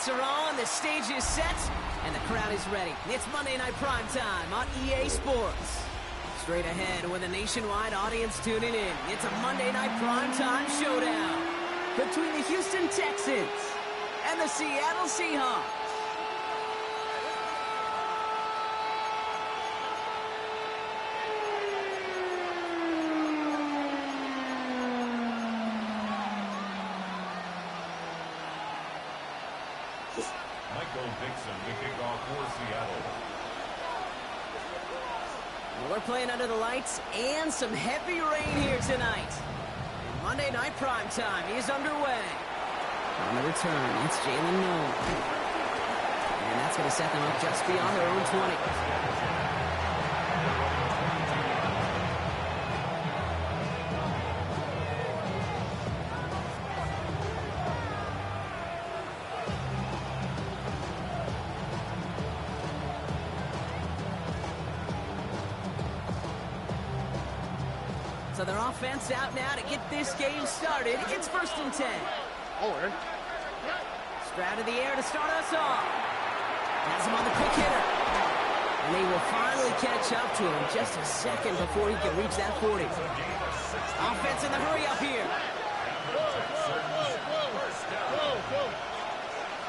lights are on, the stage is set, and the crowd is ready. It's Monday Night Primetime on EA Sports. Straight ahead with a nationwide audience tuning in, it's a Monday Night Primetime showdown between the Houston Texans and the Seattle Seahawks. Michael Dixon to kick off for Seattle. Well, we're playing under the lights and some heavy rain here tonight. And Monday Night Primetime is underway. On the return, it's Jalen Noel. And that's going to set them up just beyond their own 20. So their offense out now to get this game started. It's 1st and 10. Stroud in the air to start us off. Has him on the quick hitter. And they will finally catch up to him in just a second before he can reach that 40. Offense in the hurry up here.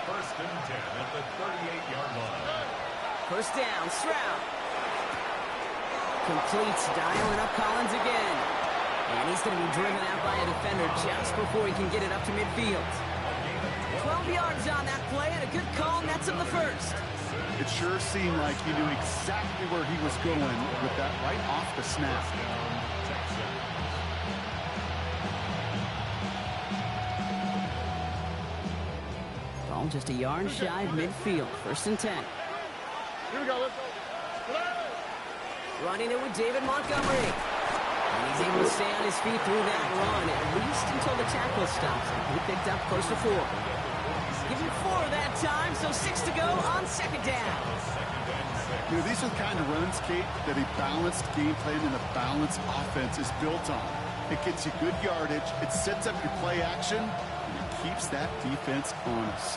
First and 10 at the 38-yard line. First down, Stroud. Completes, dialing up Collins again. And he's going to be driven out by a defender just before he can get it up to midfield. 12 yards on that play, and a good call nets him the first. It sure seemed like he knew exactly where he was going with that right off the snap. Ball just a yard shy of midfield. 1st and 10. Here we go. Let's go. Running it with David Montgomery. And he's able to stay on his feet through that run, at least until the tackle stops him. He picked up close to 4. Give him 4 that time, so 6 to go on 2nd down. You know, these are the kind of runs, Kate, that a balanced game plan and a balanced offense is built on. It gets you good yardage, it sets up your play action, and it keeps that defense honest.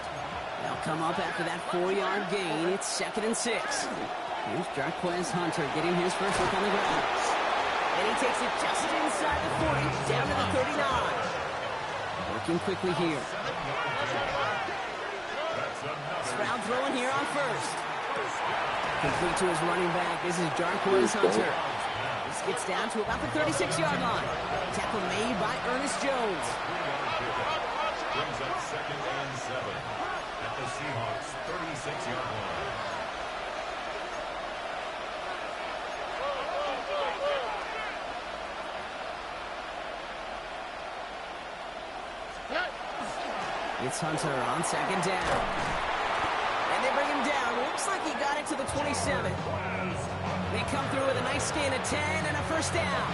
They'll come up after that 4-yard gain. It's 2nd and 6. Here's Jarquez Hunter getting his first look on the ground. And he takes it just inside the 40, down to the 39. Working quickly here. Stroud throwing here on first. Complete to his running back. This is Jarquez Hunter. This gets down to about the 36-yard line. Tackle made by Ernest Jones. Brings up 2nd and 7 at the Seahawks 36-yard line. It's Hunter on 2nd down. And they bring him down. Looks like he got it to the 27. They come through with a nice gain of 10 and a first down.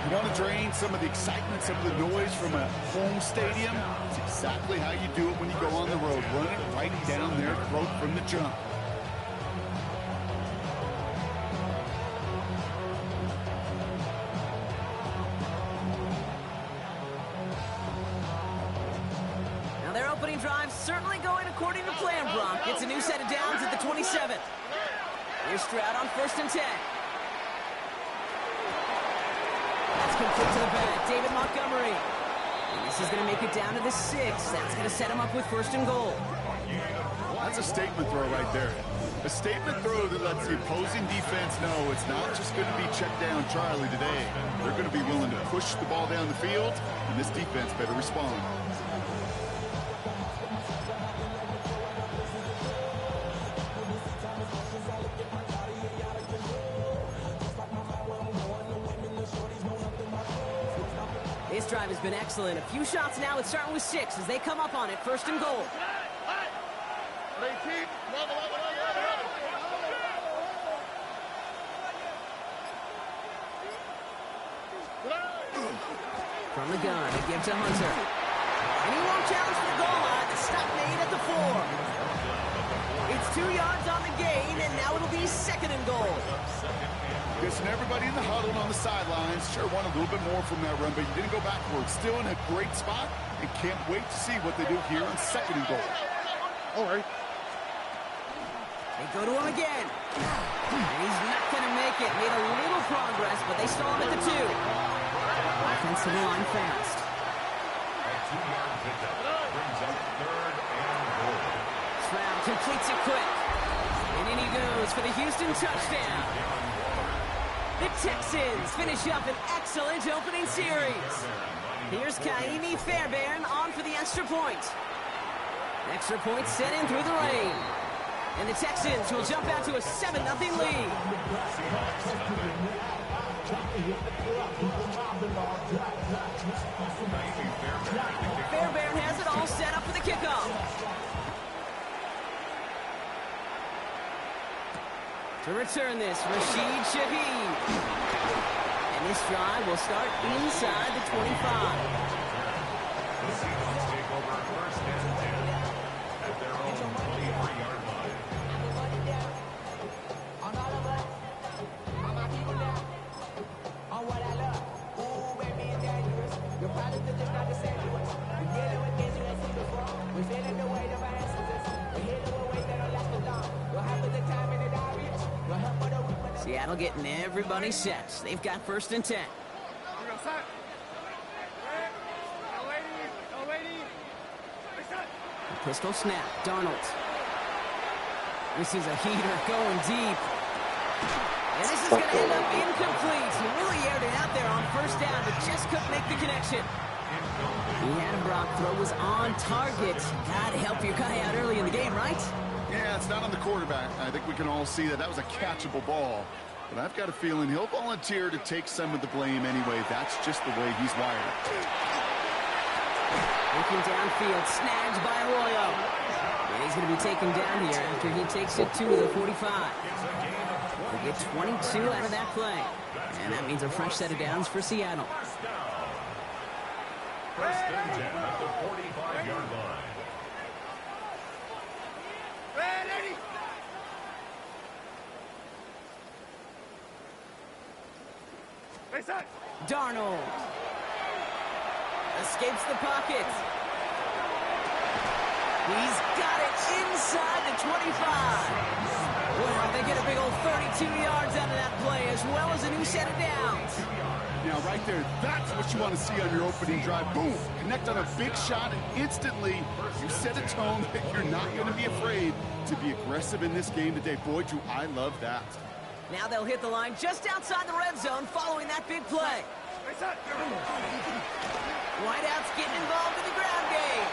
You want to drain some of the excitement, some of the noise from a home stadium? It's exactly how you do it when you go on the road. Run it right down their throat from the jump. Drive certainly going according to plan, Bronk. It's a new set of downs at the 27. Here's Stroud on 1st and 10. That's complete to the back. David Montgomery. And this is going to make it down to the 6. That's going to set him up with 1st and goal. That's a statement throw right there. A statement throw that lets the opposing defense know it's not just going to be check down Charlie today. They're going to be willing to push the ball down the field, and this defense better respond. This drive has been excellent. A few shots now. It's starting with 6 as they come up on it. 1st and goal. From the gun, they give to Hunter. And he won't challenge for the goal line. The stop made at the 4. It's 2 yards on the gain, and now it'll be 2nd and goal. Guessing everybody in the huddle on the sidelines sure wanted a little bit more from that run, but you didn't go backwards. Still in a great spot, and can't wait to see what they do here on 2nd and goal. Don't worry. They go to him again. And he's not going to make it. Made a little progress, but they stall him at the 2. Offensive line fast. A 2-yard pickup brings up 3rd and goal. Stroud completes it quick. And in he goes for the Houston touchdown. The Texans finish up an excellent opening series. Here's Kaimi Fairbairn on for the extra point. Extra point set in through the rain. And the Texans will jump out to a 7-0 lead. Fairbairn has it all set up for the kickoff. To return this, Rashid Shaheed. And this drive will start inside the 25. The Seahawks take over 1st and 10 at their own 23-yard line. Seattle getting everybody set. They've got 1st and 10. Pistol snap, Darnold. This is a heater going deep. And this is going to end up incomplete. He really aired it out there on 1st down, but just couldn't make the connection. He had him, Brock. Throw was on target. Got to help your guy out early in the game, right? Yeah, it's not on the quarterback. I think we can all see that that was a catchable ball. But I've got a feeling he'll volunteer to take some of the blame anyway. That's just the way he's wired. Looking downfield, snagged by Arroyo. And he's going to be taken down here after he takes it to the 45. We'll get 22 out of that play. And that means a fresh set of downs for Seattle. 1st and 10 at the 45-yard line. Darnold escapes the pocket. He's got it inside the 25. Wow, they get a big old 32 yards out of that play, as well as a new set of downs. Now, right there, that's what you want to see on your opening drive. Boom! Connect on a big shot, and instantly you set a tone that you're not going to be afraid to be aggressive in this game today. Boy, do I love that. Now they'll hit the line just outside the red zone following that big play. Wideouts getting involved in the ground game.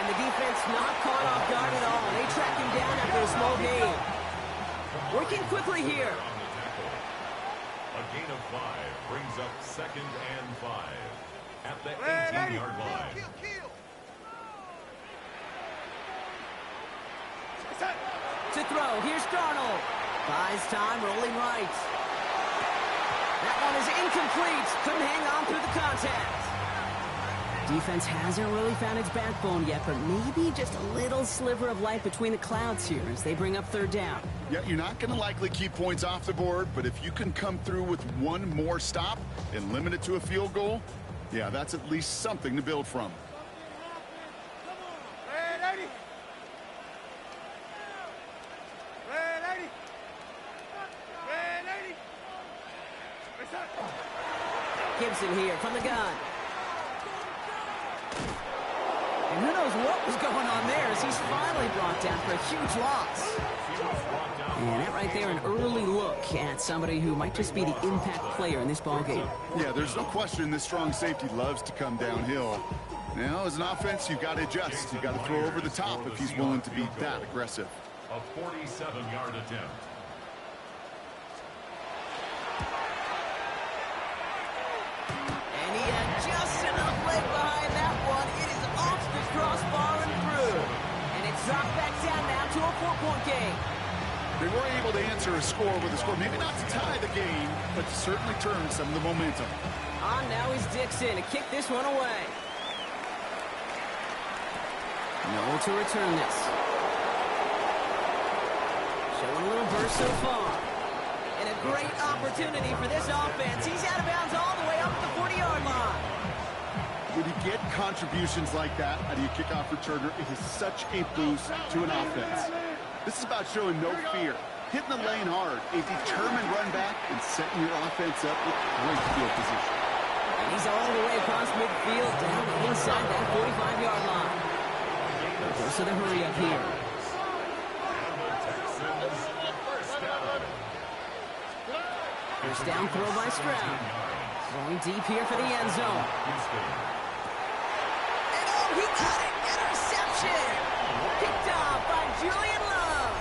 And the defense not caught off guard at all. They track him down after a small gain. Working quickly here. A gain of 5 brings up 2nd and 5 at the 18-yard line. To throw, here's Darnold. Buys time, rolling right. That one is incomplete. Couldn't hang on through the contact. Defense hasn't really found its backbone yet, but maybe just a little sliver of light between the clouds here as they bring up 3rd down. Yeah, you're not going to likely keep points off the board, but if you can come through with one more stop and limit it to a field goal, yeah, that's at least something to build from. Gibson here from the gun. And who knows what was going on there as he's finally brought down for a huge loss. And that right there, an early look at somebody who might just be the impact player in this ballgame. Yeah, there's no question this strong safety loves to come downhill. Now, as an offense, you've got to adjust. You've got to throw over the top if he's willing to be that aggressive. A 47-yard attempt. And he had just enough leg behind that one. It is off the crossbar and through. And it's dropped back down now to a 4-point game. They were able to answer a score with a score, maybe not to tie the game, but to certainly turn some of the momentum. On now is Dixon to kick this one away. Noel to return this. Showing a little burst so far. And a great opportunity for this offense. He's out of bounds all the way up at the 40-yard line. When you get contributions like that out of your kickoff returner, it is such a boost to an offense. This is about showing no fear, hitting the lane hard, a determined run back, and setting your offense up with great field position. And he's all the way across midfield down inside that 45-yard line. Goes to the hurry up here. First down throw by Stroud. Throwing deep here for the end zone. And oh, he got it! Interception! Picked off by Julian Love.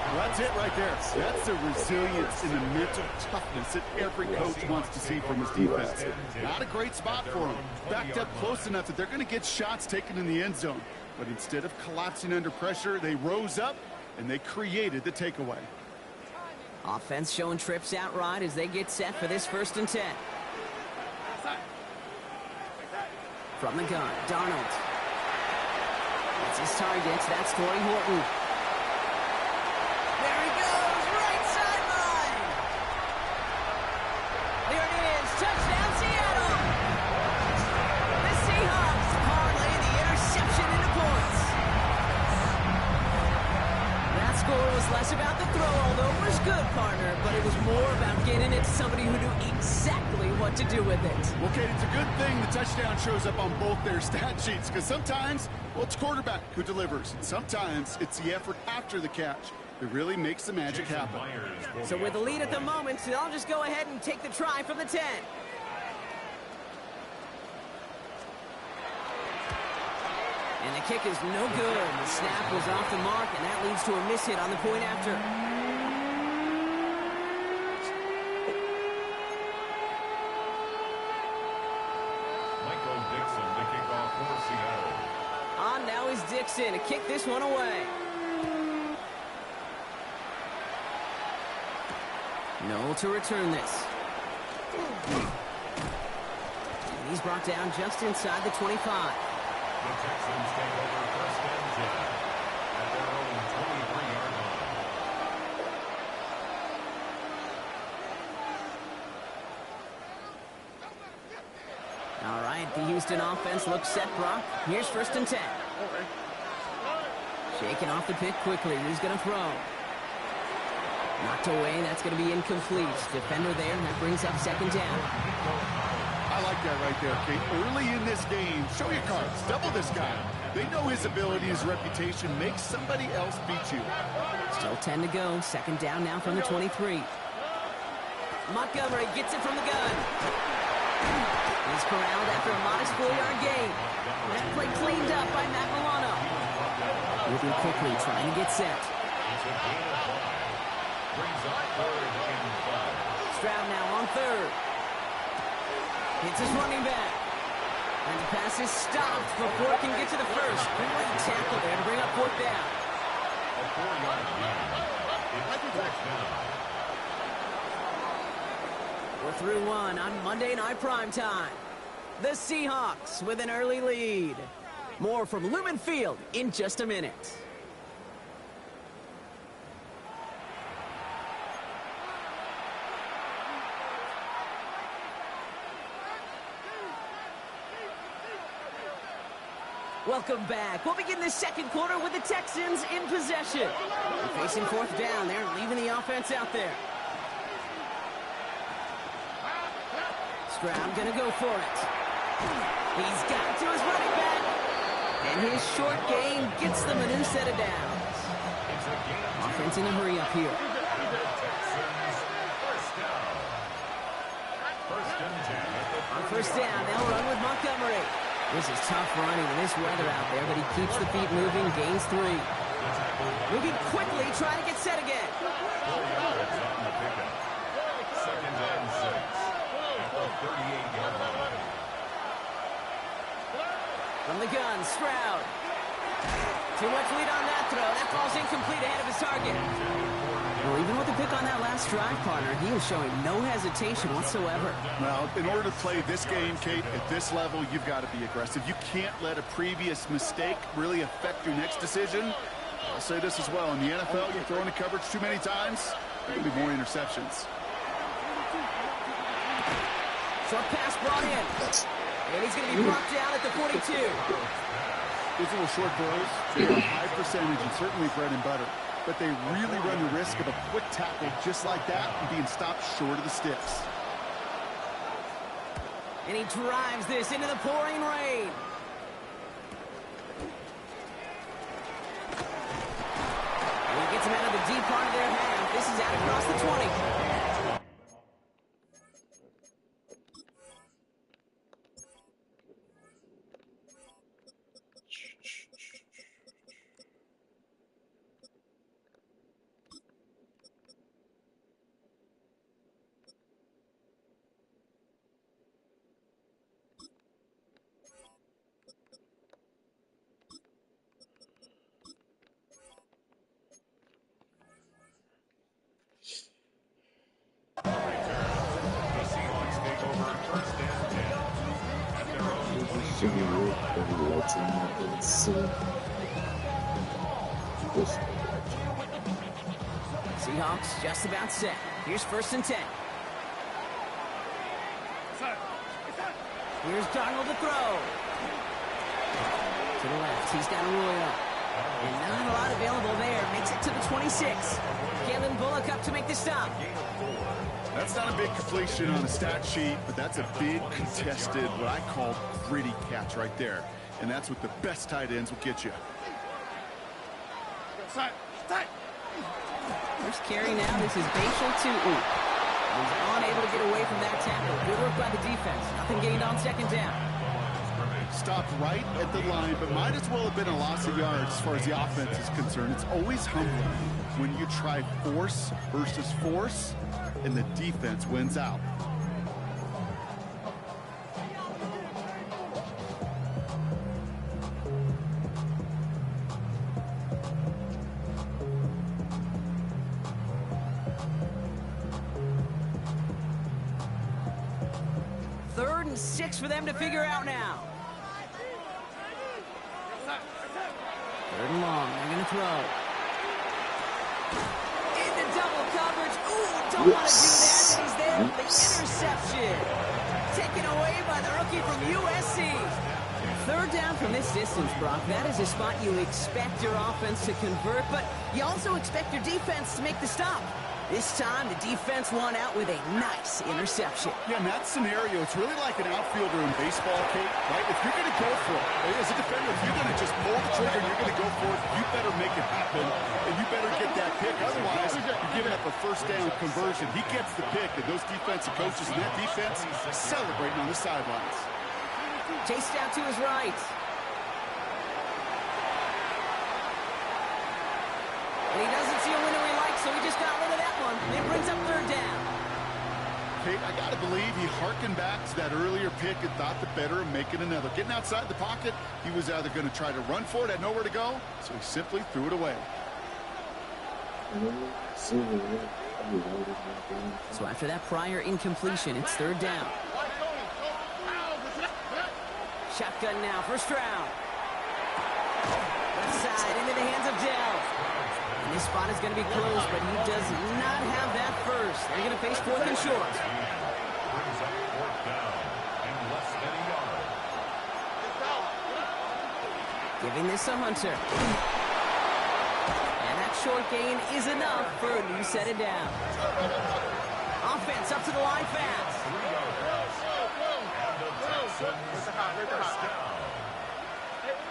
Well, that's it right there. That's the resilience and the mental toughness that every coach wants to see from his defense. Not a great spot for him. Backed up close enough that they're going to get shots taken in the end zone. But instead of collapsing under pressure, they rose up and they created the takeaway. Offense showing trips out right as they get set for this 1st and 10. From the gun, Darnold. That's his target. That's Torrey Horton. There he goes, right sideline. There it is, touchdown Seattle. The Seahawks parlay the interception into points. That score was less about the throw, although it was good, partner, but it was more about getting it to somebody who knew exactly what to do with it. Well, Kate, it's a good thing the touchdown shows up on both their stat sheets, because sometimes, well, it's quarterback who delivers, and sometimes it's the effort after the catch that really makes the magic happen. So with the lead at the moment, I'll just go ahead and take the try from the 10. And the kick is no good. The snap was off the mark, and that leads to a miss hit on the point after. Michael Dixon to kick off for Seattle. On now is Dixon to kick this one away. Noel to return this. And he's brought down just inside the 25. The Texans take over 1st and 10 at their own 23-yard line. All right, the Houston offense looks set, Brock. Here's 1st and 10. Shaking off the pick quickly. He's going to throw. Knocked away. That's going to be incomplete. Defender there, and that brings up 2nd down. I like that right there, Kate. Early in this game, show your cards. Double this guy. They know his ability, his reputation makes somebody else beat you. Still 10 to go. 2nd down now from the 23. Montgomery gets it from the gun. He's corralled after a modest 4-yard gain. That play cleaned up by Matt Milano. Moving quickly, trying to get set. It's a gain of 5. Brings up 3rd and 5. Stroud now on 3rd. Hits his running back. And the pass is stopped before it can get to the 1st. Great tackle there to bring up 4th down. A 4-yard gain. It's 4th down. We're through one on Monday Night Primetime. The Seahawks with an early lead. More from Lumen Field in just a minute. Welcome back. We'll begin the 2nd quarter with the Texans in possession. They're facing 4th down. They're leaving the offense out there. Stroud gonna go for it. He's got it to his running back. And his short game gets them a new set of downs. Offense in a hurry up here. On 1st down, they'll run with Montgomery. This is tough running in this weather out there, but he keeps the feet moving, gains 3. Moving quickly, trying to get set again. 4 yards on the pickup. 2nd and 6 at the 38-yard line. From the gun, Stroud. Too much lead on that throw. That ball's incomplete ahead of his target. Well, even with the pick on that last drive, partner, he is showing no hesitation whatsoever. Well, in order to play this game, Kate, at this level, you've got to be aggressive. You can't let a previous mistake really affect your next decision. I'll say this as well. In the NFL, you throw into coverage too many times, there will be more interceptions. Short pass brought in. And he's going to be brought down at the 42. Those little short throws, they're a high percentage and certainly bread and butter. But they really run the risk of a quick tackle just like that and being stopped short of the sticks. And he drives this into the pouring rain. And he gets him out of the deep part of their half. This is out across the 20. Seahawks just about set. Here's 1st and 10. Here's Darnold to throw. To the left. He's got to roll it up. And not a lot available there. Makes it to the 26. Kalen Bullock up to make the stop. That's not a big completion on the stat sheet, but that's a big contested, what I call gritty catch right there. And that's what the best tight ends will get you. First carry now. This is Bashal to Oop. He's unable to get away from that tackle. Good work by the defense. Nothing gained on 2nd down. Stopped right at the line, but might as well have been a loss of yards as far as the offense is concerned. It's always humbling when you try force versus force, and the defense wins out. Third and 6 for them to figure out now. 3rd and long. They're going to throw. Into double coverage. Ooh, don't want to do that. And he's there with the interception. Taken away by the rookie from USC. 3rd down from this distance, Brock. That is a spot you expect your offense to convert, but you also expect your defense to make the stop. This time, the defense won out with a nice interception. Yeah, in that scenario, it's really like an outfielder in baseball, Kate, right? If you're going to go for it, as a defender, if you're going to just pull the trigger and you're going to go for it, you better make it happen, and you better get that pick. Otherwise, you're giving up a 1st down conversion. He gets the pick, and those defensive coaches and that defense celebrating on the sidelines. Chased out to his right. And he doesn't see a window he likes, so he just got rid of that one. It brings up 3rd down. Kate, I got to believe he harkened back to that earlier pick and thought the better of making another. Getting outside the pocket, he was either going to try to run for it, had nowhere to go, so he simply threw it away. So after that prior incompletion, it's 3rd down. Shotgun now, 1st round. Left side into the hands of Dell. And this spot is going to be closed, but he does not have that first. They're going to face 4th and short. Brings up 4th down and less than a yard. Giving this to Hunter. And that short gain is enough for a new set it down. Offense up to the line fast.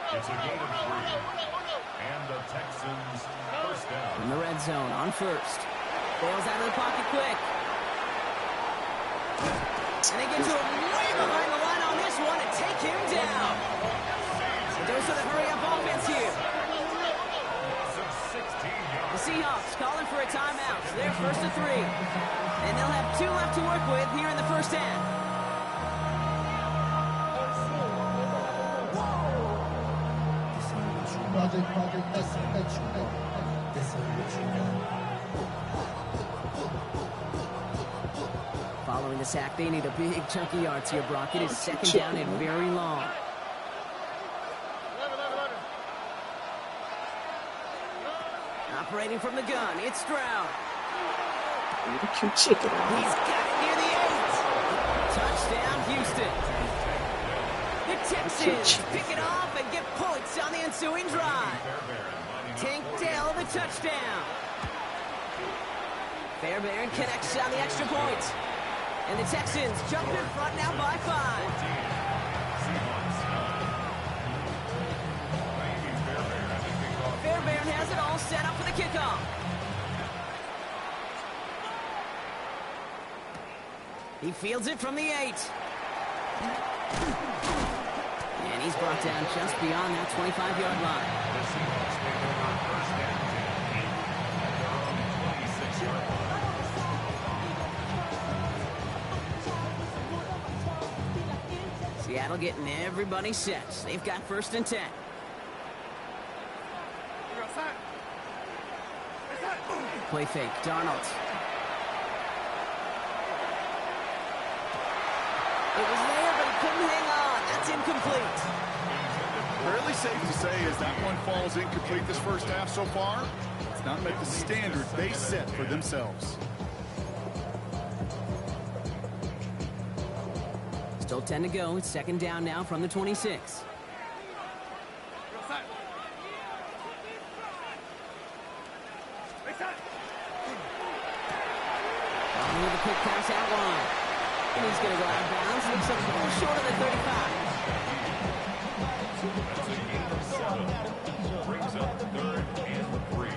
It's a gain of 3. And the Texans 1st down. In the red zone on 1st. Bails out of the pocket quick. And they get to him way behind the line on this one and take him down. So there's sort of hurry-up offense here. The Seahawks calling for a timeout. So they're 1st and 3. And they'll have 2 left to work with here in the 1st half. Following the sack, they need a big chunky yards here, Brock. It is 2nd down and very long. Operating from the gun, it's Stroud. He's got it near the 8. Touchdown, Houston. Texans pick it off and get points on the ensuing drive. Tank Dell the touchdown. Fairbairn connects on the extra point. And the Texans jump in front now by 5. Fairbairn has it all set up for the kickoff. He fields it from the 8. And he's brought down just beyond that 25-yard line. The Seahawks make over first down and 8 at their own 26-yard line. Seattle getting everybody set. They've got first and 10. Play fake, Darnold. It was there, but he couldn't hang on. That's incomplete. Fairly safe to say as that one falls incomplete this first half so far. It's not met the standard they set for themselves. Still 10 to go. It's second down now from the 26. With a quick pass out long. And he's going to go out of bounds. Looks a little short of the 35. That's a gain of 7. Brings up 3rd and 3.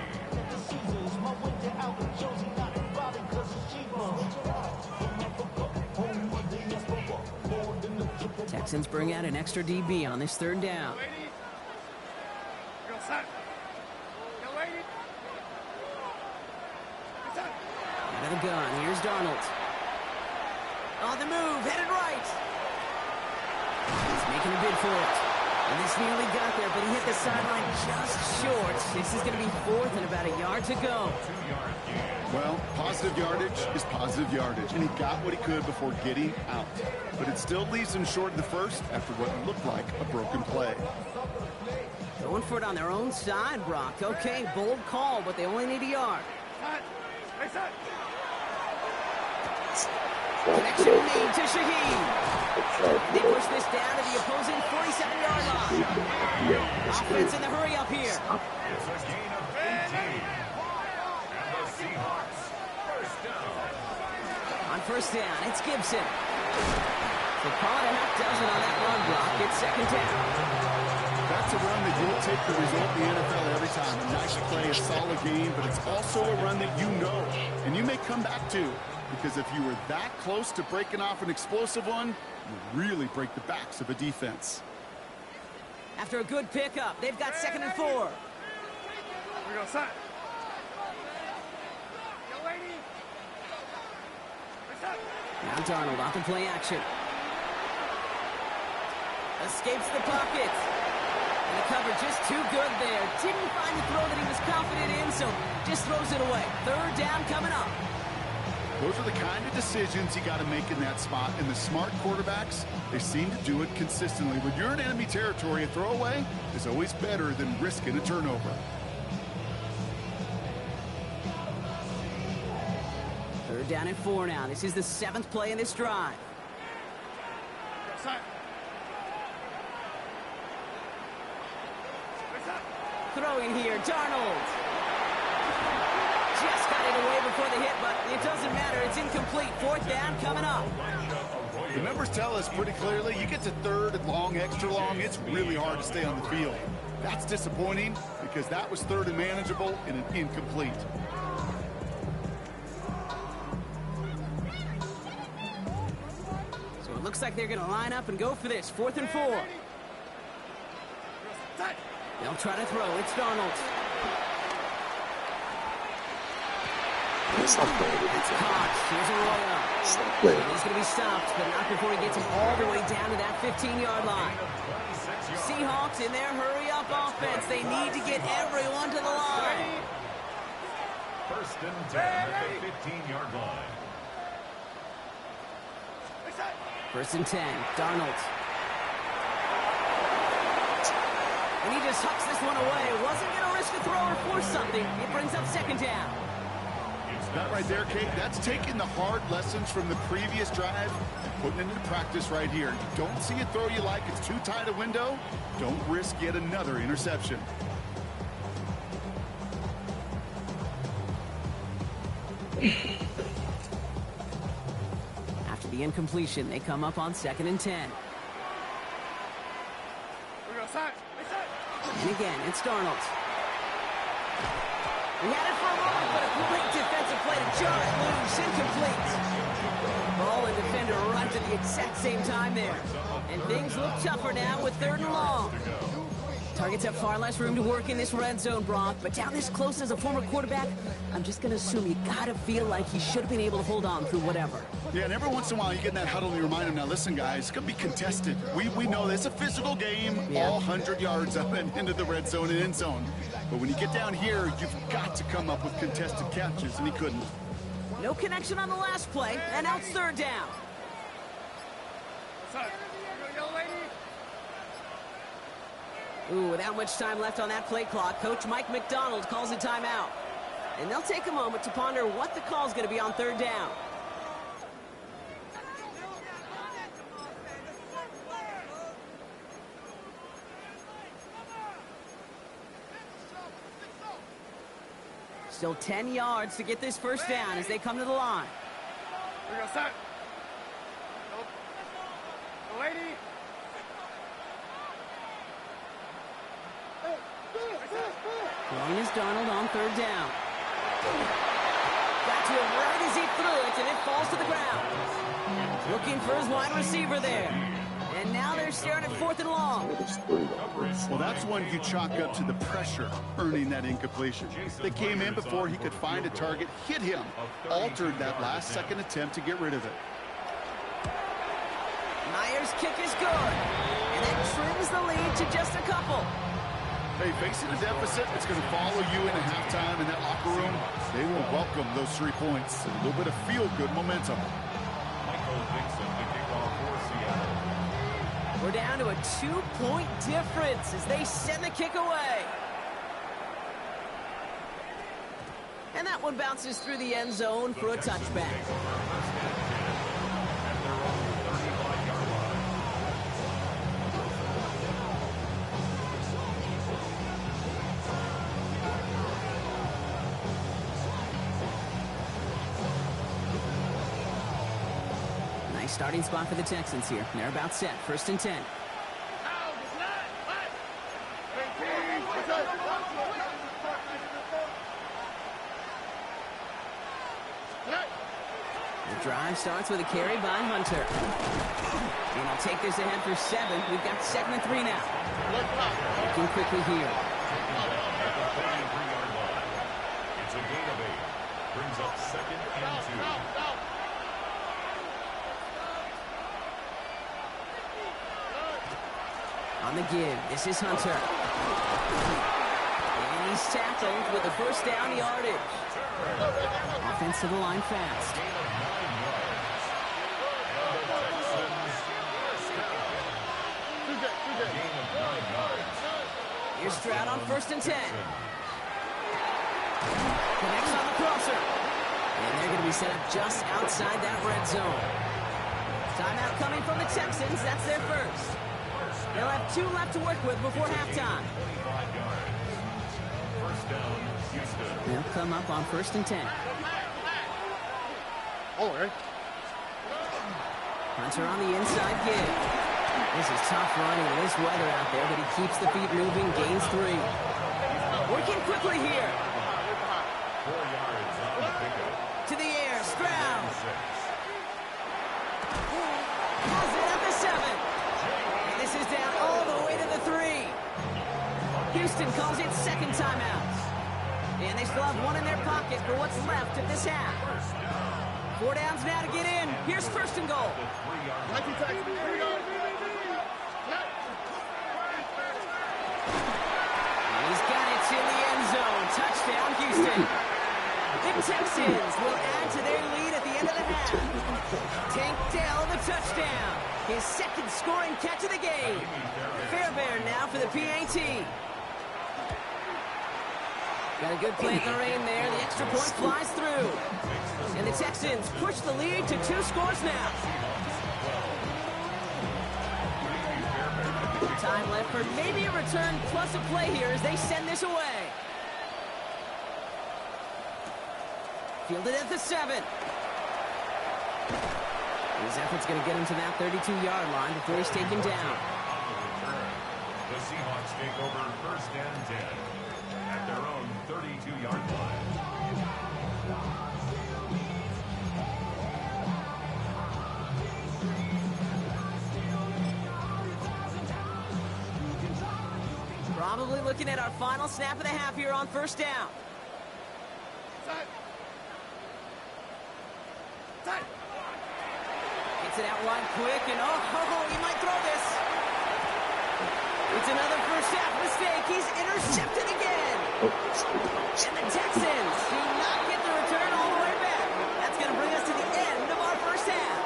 Texans bring out an extra DB on this third down. Out of the gun, here's Darnold. On the move, headed right. He's making a bid for it. And this nearly got there, but he hit the sideline just short. This is going to be 4th and about a yard to go. 2-yard gain. Well, positive yardage is positive yardage, and he got what he could before getting out. But it still leaves him short of the first after what looked like a broken play. Going for it on their own side, Brock. Okay, bold call, but they only need a yard. Connection made to Shaheed. They push this down to the opposing 47-yard line. Offense in the hurry up here. It's a gain of 18. And the Seahawks first down. On first down, it's Gibson. So call it a half dozen on that run block. It's second down. That's a run that you'll take the result in the NFL every time. A nice play, a solid game, but it's also a run that you know and you may come back to. Because if you were that close to breaking off an explosive one, you really break the backs of a defense. After a good pickup, they've got second and 4. We go, son. Now Darnold off the play action. Escapes the pocket. And the cover just too good there. Didn't find the throw that he was confident in, so just throws it away. Third down coming up. Those are the kind of decisions you got to make in that spot. And the smart quarterbacks, they seem to do it consistently. When you're in enemy territory, a throwaway is always better than risking a turnover. Third down and 4 now. This is the 7th play in this drive. Throwing here, Darnold. Just got it away before the hit, but it doesn't matter. It's incomplete. 4th down coming up. The numbers tell us pretty clearly, you get to third and long, extra long, it's really hard to stay on the field. That's disappointing because that was third and manageable and an incomplete. So it looks like they're going to line up and go for this. 4th and 4. They'll try to throw. It's Darnold. It's not playing. It's caught. Here's Arroyo. It's not playing. He's going to be stopped, but not before he gets him all the way down to that 15-yard line. Seahawks in their hurry-up offense. They need to get everyone to the line. First and 10 at the 15-yard line. First and 10. Darnold. And he just hucks this one away. Wasn't going to risk a throw or force something. It brings up second down. That right there, Kate, that's taking the hard lessons from the previous drive and putting it into practice right here. You don't see a throw you like, it's too tight a window, don't risk yet another interception. After the incompletion, they come up on 2nd and 10. We're going to sign. And again, it's Darnold. He had it for a moment, but a great defensive play to jar it loose, incomplete. Ball and defender arrived at the exact same time there. And things look tougher now with 3rd and long. Targets have far less room to work in this red zone, Brock, but down this close as a former quarterback, I'm just going to assume you got to feel like he should have been able to hold on through whatever. Yeah, and every once in a while you get in that huddle and you remind him, now listen, guys, it's going to be contested. We know this, a physical game, all 100 yards up and into the red zone and end zone. But when you get down here, you've got to come up with contested catches, and he couldn't. No connection on the last play, and now it's 3rd down. Ooh, without much time left on that play clock, Coach Mike McDonald calls a timeout. And they'll take a moment to ponder what the call's going to be on 3rd down. Still 10 yards to get this 1st down as they come to the line. We're going to sign. Lady. Throwing is Darnold on 3rd down. Got to him right as he threw it, and it falls to the ground. Looking for his wide receiver there. And now they're staring at 4th and long. Well, that's one you chalk up to the pressure earning that incompletion. They came in before he could find a target, hit him, altered that last second attempt to get rid of it. Myers' kick is good, and that trims the lead to just a couple. Hey, facing a deficit, it's going to follow you into halftime in that locker room. They will welcome those 3 points and a little bit of feel-good momentum. Michael Dixon, the kickoff for Seattle. We're down to a 2-point difference as they send the kick away. And that one bounces through the end zone for a touchback. Nice starting spot for the Texans here. They're about set. 1st and 10. The drive starts with a carry by Hunter. And he'll take this ahead for 7. We've got 2nd and 3 now. Looking quickly here. It's a gain of 8. Brings up 2nd and 2. On the give, this is Hunter. And he's tackled with the 1st down yardage. Offense to the line fast. Here's Stroud on 1st and 10. Connects on the crosser. And they're going to be set up just outside that red zone. Timeout coming from the Texans. That's their 1st. They'll have 2 left to work with before halftime. 1st down, Houston. They'll come up on 1st and 10. Hunter on the inside give. This is tough running with this weather out there, but he keeps the feet moving, gains 3. Working quickly here. 4 yards on the pickup. To the air, Stroud. Has it at the 7. And this is down all the way to the 3. Houston calls it 2nd timeout. And they still have 1 in their pocket for what's left of this half. 4 downs now to get in. Here's 1st and goal. He's got it to the end zone. Touchdown, Houston. The Texans will add to their lead at the end of the half. Tank Dell, the touchdown. His 2nd scoring catch of the game. Fairbairn now for the PAT. Got a good play in the rain there. The extra point flies through. And the Texans push the lead to 2 scores now. Time left for maybe a return plus a play here as they send this away. Fielded at the 7. His effort's going to get him to that 32-yard line before he's taken down. The Seahawks take over 1st and 10 at their own 32-yard line. Probably looking at our final snap of the half here on 1st down. Gets it out wide quick, and he might throw this. It's another first half mistake. He's intercepted again. And the Texans do not get the return all the way back. That's going to bring us to the end of our first half.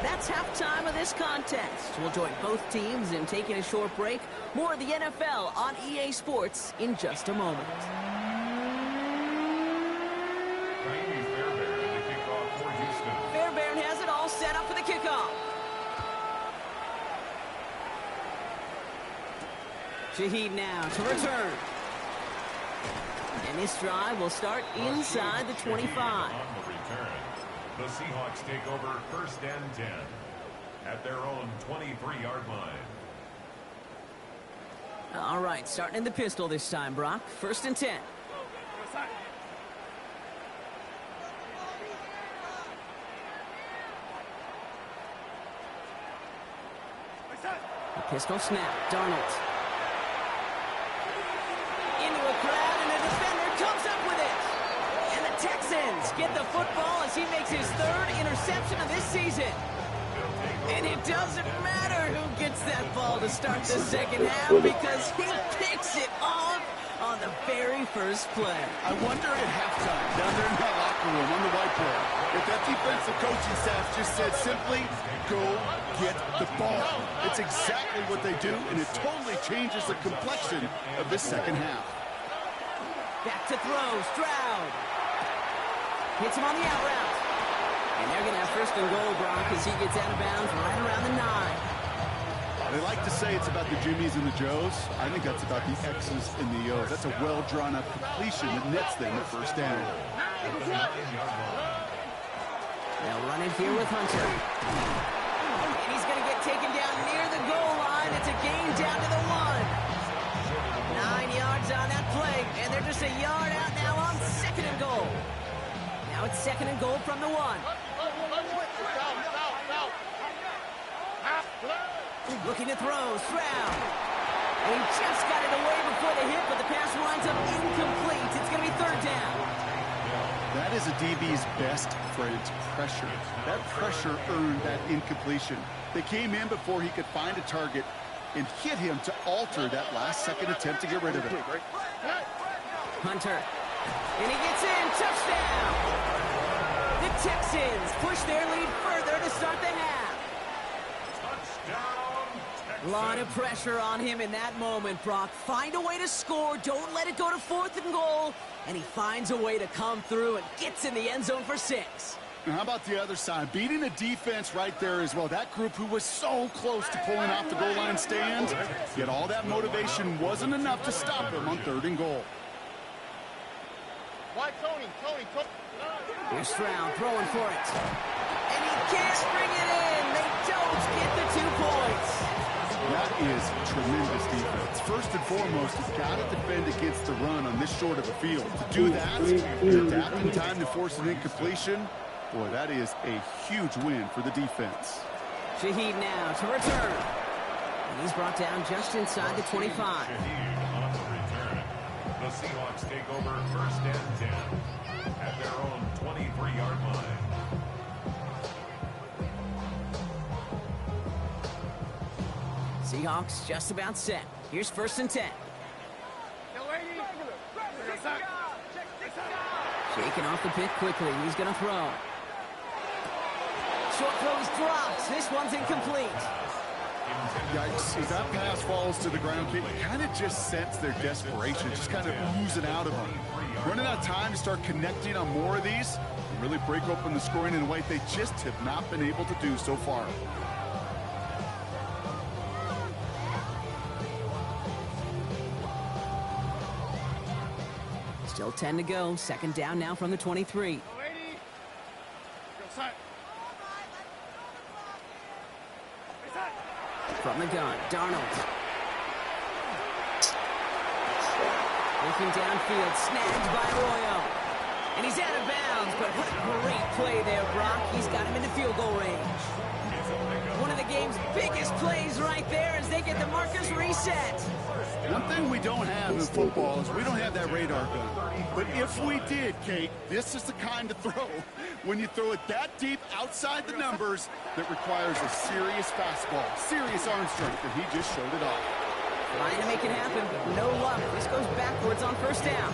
That's halftime of this contest. We'll join both teams in taking a short break. More of the NFL on EA Sports in just a moment. Fairbairn has it all set up for the kickoff. Shaheed now to return. And this drive will start inside the 25. The Seahawks take over 1st and 10 at their own 23-yard line. All right, starting in the pistol this time, Brock. 1st and 10. The pistol snap. Darnold. Into a crowd, and a defender comes up with it. And the Texans get the football as he makes his 3rd interception of this season. And it doesn't matter who gets that ball to start the second half because he picks it off on the very first play. I wonder at halftime, down there in that locker room on the whiteboard, if that defensive coaching staff just said simply, go get the ball. It's exactly what they do, and it totally changes the complexion of this second half. Back to throw, Stroud. Hits him on the out route. And they're going to have 1st and goal, Brock, as he gets out of bounds right around the 9. They like to say it's about the Jimmies and the Joes. I think that's about the X's and the O's. That's a well-drawn-up completion that nets them at 1st down. They'll run it here with Hunter. And he's going to get taken down near the goal line. It's a gain down to the 1. 9 yards on that play, and they're just a yard out now on 2nd and goal. Now it's 2nd and goal from the 1. Looking to throw, Stroud. And he just got it away before the hit, but the pass winds up incomplete. It's going to be 3rd down. That is a DB's best friend, pressure. That pressure earned that incompletion. They came in before he could find a target and hit him to alter that last-second attempt to get rid of it. Hunter. And he gets in. Touchdown. The Texans push their lead further to start the half. A lot of pressure on him in that moment, Brock. Find a way to score. Don't let it go to 4th and goal. And he finds a way to come through and gets in the end zone for 6. Now, how about the other side? Beating a defense right there as well. That group who was so close to pulling off the goal line stand, yet all that motivation wasn't enough to stop him on 3rd and goal. Tony. Here's Stroud throwing for it. And he can't bring it in. They don't get the 2 points. That is tremendous defense. First and foremost, you've got to defend against the run on this short of a field. To do that, and adapt in time to force an incompletion, boy, that is a huge win for the defense. Shaheed now to return. And he's brought down just inside the 25. Shaheed on the return. The Seahawks take over 1st and 10 at their own 23-yard line. Seahawks just about set. Here's 1st and 10. Shaking off the pick quickly. He's going to throw. Short throw is dropped. This one's incomplete. Yikes, as that pass falls to the ground, you kind of just sense their desperation, just kind of oozing out of them. Running out of time to start connecting on more of these and really break open the scoring in a way they just have not been able to do so far. Still 10 to go. Second down now from the 23. Lady, go set. From the gun, Darnold. Looking downfield, snagged by Arroyo. And he's out of bounds, but what a great play there, Brock. He's got him into field goal range. One of the game's biggest plays right there as they get the markers reset. One thing we don't have in football is we don't have that radar gun. But if we did, Kate, this is the kind of throw, when you throw it that deep outside the numbers, that requires a serious fastball, serious arm strength, and he just showed it off. Trying to make it happen, but no luck. This goes backwards on first down.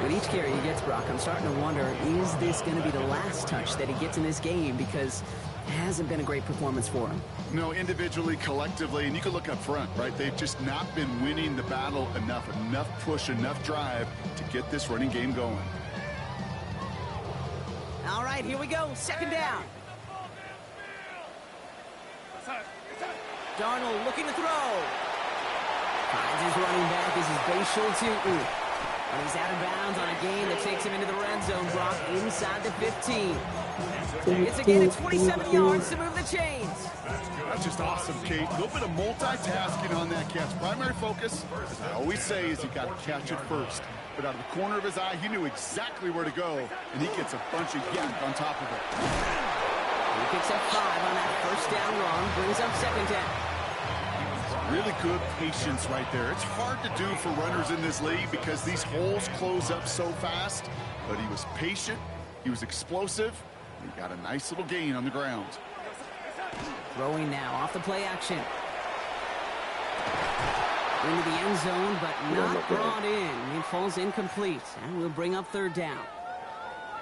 With each carry he gets, Brock, I'm starting to wonder, is this going to be the last touch that he gets in this game? Because it hasn't been a great performance for him. No, individually, collectively, and you can look up front, right? They've just not been winning the battle enough push, enough drive to get this running game going. All right, here we go. Second down. Darnold looking to throw. Finds his running back as his Bayshul Tutu. And he's out of bounds on a gain that takes him into the red zone, Brock, inside the 15. It's a gain of 27 yards to move the chains. That's just awesome, Kate. A little bit of multitasking on that catch. Primary focus, as I always say, is you got to catch it first. But out of the corner of his eye, he knew exactly where to go, and he gets a bunch of yank on top of it. He picks up 5 on that first down run, brings up second down. Really good patience right there. It's hard to do for runners in this league because these holes close up so fast, but he was patient, he was explosive, and he got a nice little gain on the ground. Throwing now off the play action. Into the end zone, but not brought in. It falls incomplete, and we'll bring up third down.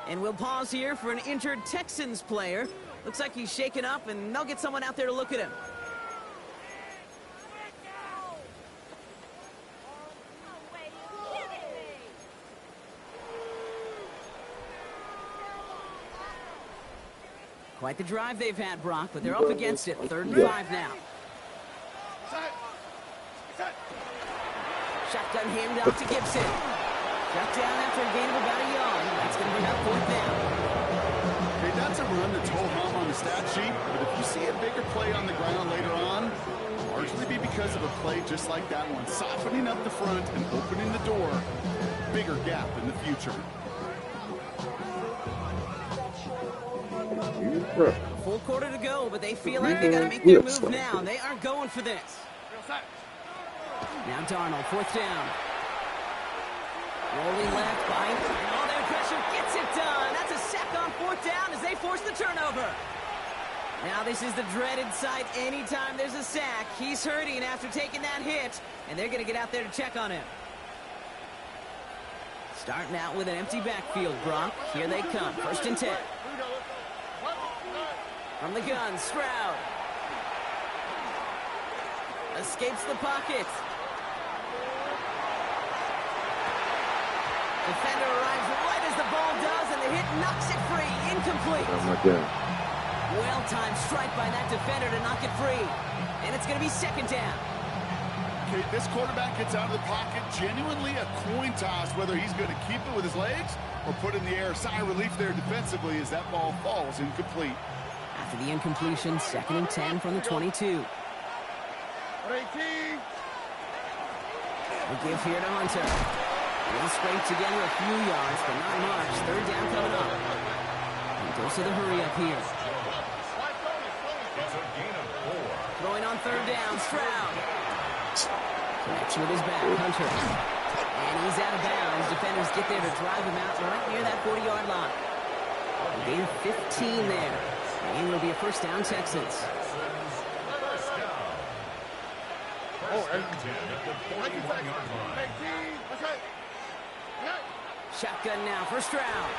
And we'll pause here for an injured Texans player. Looks like he's shaken up, and they'll get someone out there to look at him. Quite the drive they've had, Brock, but they're up against it. 3rd and 5 now. Shotgun hand off to Gibson. Shut down after a gain of about a yard. That's going to bring up 4th down. Okay, that's a run that's ho-hum on the stat sheet, but if you see a bigger play on the ground later on, largely be because of a play just like that one, softening up the front and opening the door. Bigger gap in the future. A full quarter to go, but they feel like they got to make their move now. They are going for this. Now Darnold, 4th down. Rolling left, bite, and all their pressure gets it done. That's a sack on 4th down as they force the turnover. Now this is the dreaded sight anytime there's a sack. He's hurting after taking that hit, and they're going to get out there to check on him. Starting out with an empty backfield, Brock. Here they come, 1st and 10. From the gun, Stroud. Escapes the pocket. Defender arrives right as the ball does, and the hit knocks it free. Incomplete. Oh my God. Well-timed strike by that defender to knock it free. And it's going to be 2nd down. Okay, this quarterback gets out of the pocket, genuinely a coin toss whether he's going to keep it with his legs or put it in the air. Sigh of relief there defensively as that ball falls incomplete. After the incompletion, 2nd and 10 from the 22. The give here to Hunter. He'll scrape together a few yards, but not much. 3rd down coming up. He goes to the hurry up here. Throwing on 3rd down, Stroud. Connects with his back, Hunter. And he's out of bounds. Defenders get there to drive him out right near that 40-yard line. Gain of 15 there. And it'll be a 1st down, Texans. Shotgun now for Stroud.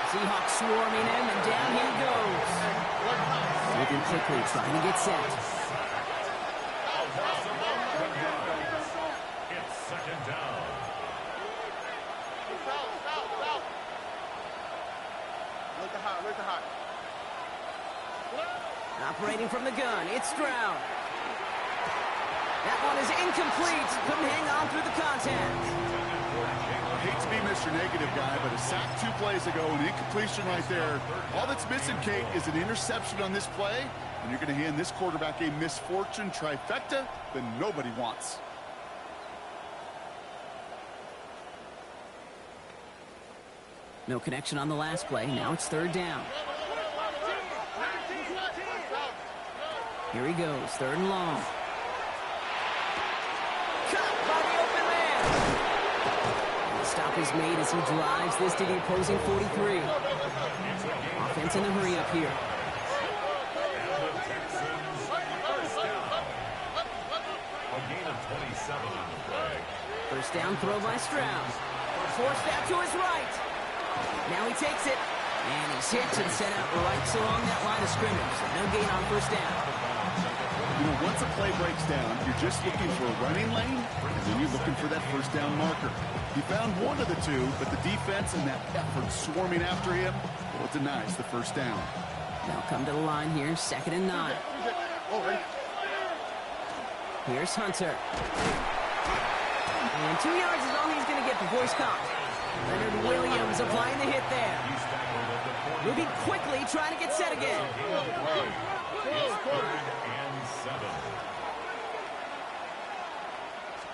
Seahawks swarming him, and down he goes. Moving quickly, trying to get set. It's second down. Look at hot. Operating from the gun, it's Stroud. That one is incomplete. Couldn't hang on through the contact. I hate to be Mr. Negative guy, but a sack 2 plays ago, an incompletion right there. All that's missing, Kate, is an interception on this play, and you're going to hand this quarterback a misfortune trifecta that nobody wants. No connection on the last play. Now it's third down. Here he goes, third and long. Caught by the open man. And the stop is made as he drives this to the opposing 43. Offense in a hurry up here. And the Texans first down. A gain of 27 on the play. First down throw by Stroud. Forced out to his right. Now he takes it. And he's hit and set out right along that line of scrimmage. So no gain on first down. You know, once a play breaks down, you're just looking for a running lane, and then you're looking for that first down marker. He found one of the two, but the defense and that effort swarming after him, well, it denies the first down. They'll come to the line here, 2nd and 9. Here's Hunter. And 2 yards is all he's going to get before he's caught. Leonard Williams applying the hit there. Moving quickly, trying to get set again. It's 3rd and 7.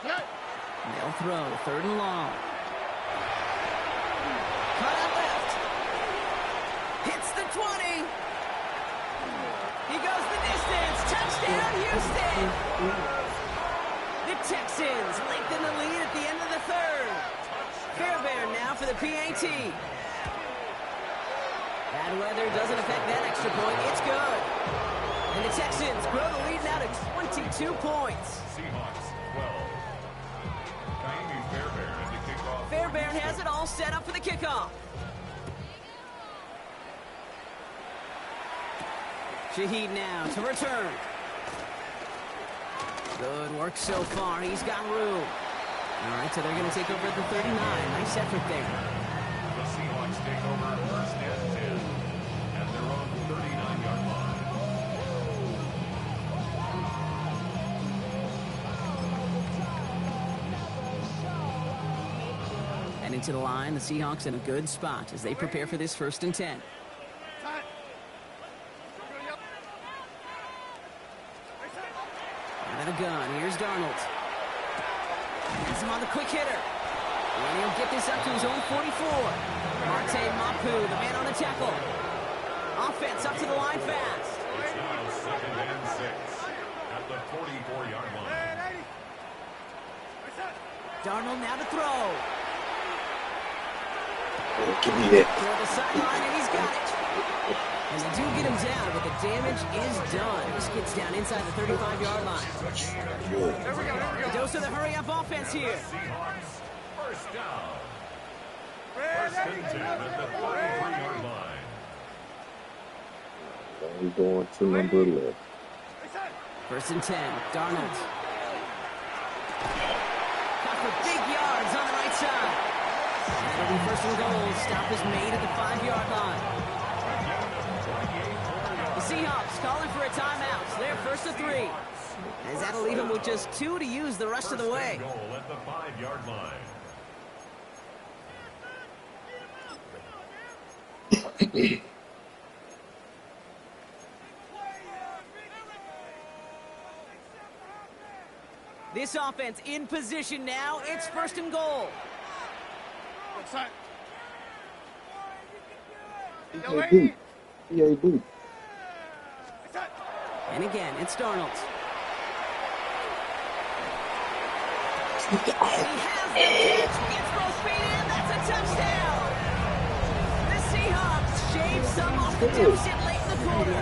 They'll throw, 3rd and long. Cut out left. Hits the 20. He goes the distance. Touchdown, Houston. The Texans lengthen the lead at the end of the 3rd. Fairbairn now for the PAT. Bad weather doesn't affect that extra point. It's good. And the Texans grow the lead now to 22 points. Seahawks 12. Naimi Fairbairn at the kickoff. Fairbairn has it all set up for the kickoff. Shaheed now to return. Good work so far. He's got room. All right, so they're going to take over at the 39. Nice effort there. The Seahawks take over 1st and 10 at their own 39-yard line. And into the line, the Seahawks in a good spot as they prepare for this 1st and 10. Out of the gun, here's Darnold. Has him on the quick hitter. And he'll get this up to his own 44. Marte Mapu, the man on the tackle. Offense up to the line fast. It's now 2nd and 6 at the 44-yard line. Darnold now to throw. Give me that. Toward the sideline, and he's got it. And they do get him down, but the damage is done. This gets down inside the 35-yard line. A dose of the hurry-up offense here. Seahawks first down. 1st and 10 at the 33-yard line. Only going to number 11. 1st and 10, Darnold. Got for big yards on the right side. That'll be 1st and goal. Stop is made at the 5-yard line. The Seahawks calling for a timeout. They're 1st to 3. As that'll leave them with just 2 to use the rest of the way. Goal at the 5-yard line. This offense in position now. It's 1st and goal. EAB. And again, it's Darnold. He has the catch, gets both feet in, that's a touchdown! The Seahawks shave some off the deficit late in the quarter.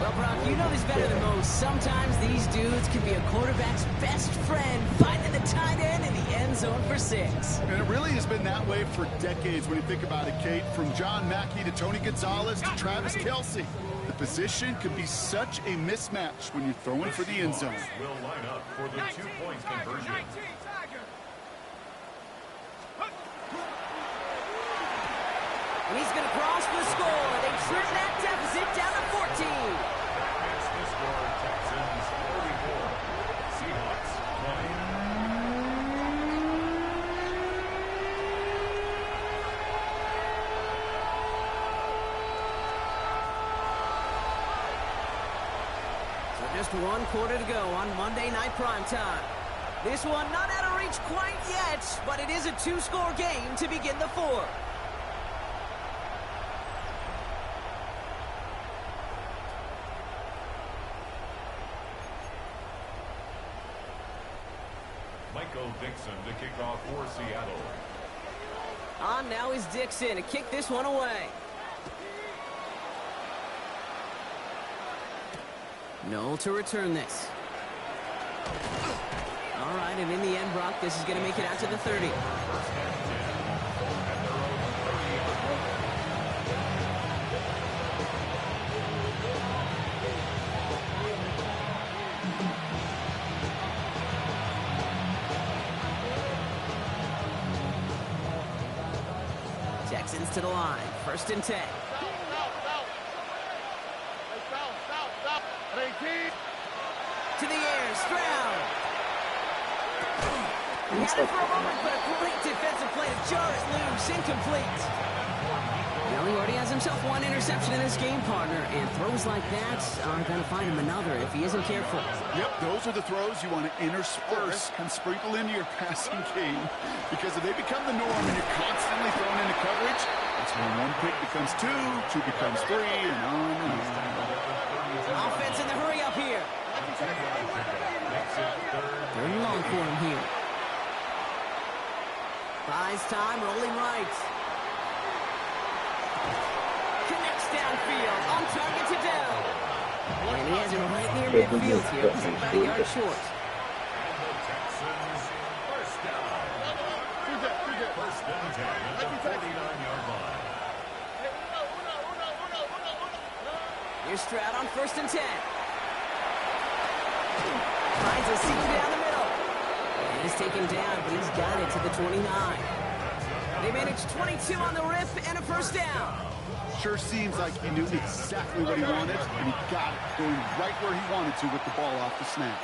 Well, Well, Brock, you know this better than most. Sometimes these dudes can be a quarterback's best friend, finding the tight end in the end zone for 6. And it really has been that way for decades when you think about it, Kate. From John Mackey to Tony Gonzalez to Travis Kelce. The position can be such a mismatch when you're throwing for the end zone. Will line up for the 2-point conversion. And he's going to cross for the score. They trim that deficit down to 14. It's the score, Texans 44, Seahawks 20. So just 1 quarter to go on Monday Night Primetime. This one not out of reach quite yet, but it is a 2-score game to begin the 4th. Michael Dixon to kick off for Seattle. On now is Dixon to kick this one away. Noel to return this. All right, and in the end, Brock, this is going to make it out to the 30. Texans to the line. 1st and 10. To the air, Stroud. He had it for a moment, but a great defensive play to jar it loose, incomplete. Well, he already has himself 1 interception in this game, partner, and throws like that are going to find him another if he isn't careful. Yep, those are the throws you want to intersperse and sprinkle into your passing game, because if they become the norm and you're constantly thrown into coverage, that's when 1 pick becomes 2, 2 becomes 3, and on and on. Offense in the hurry up here. 3rd and long for him here. Buys time, rolling right. Connects downfield, on target to Dell. And he has it right near midfield here. He's about a yard short. Texans first down. First and 10 at the 49-yard line. Here's Stroud on 1st and 10. Finds a seam down the middle. And he's taken down, but he's got it to the 29. They managed 22 on the rip and a 1st down. Sure seems like he knew exactly what he wanted, and he got it going right where he wanted to with the ball off the snap.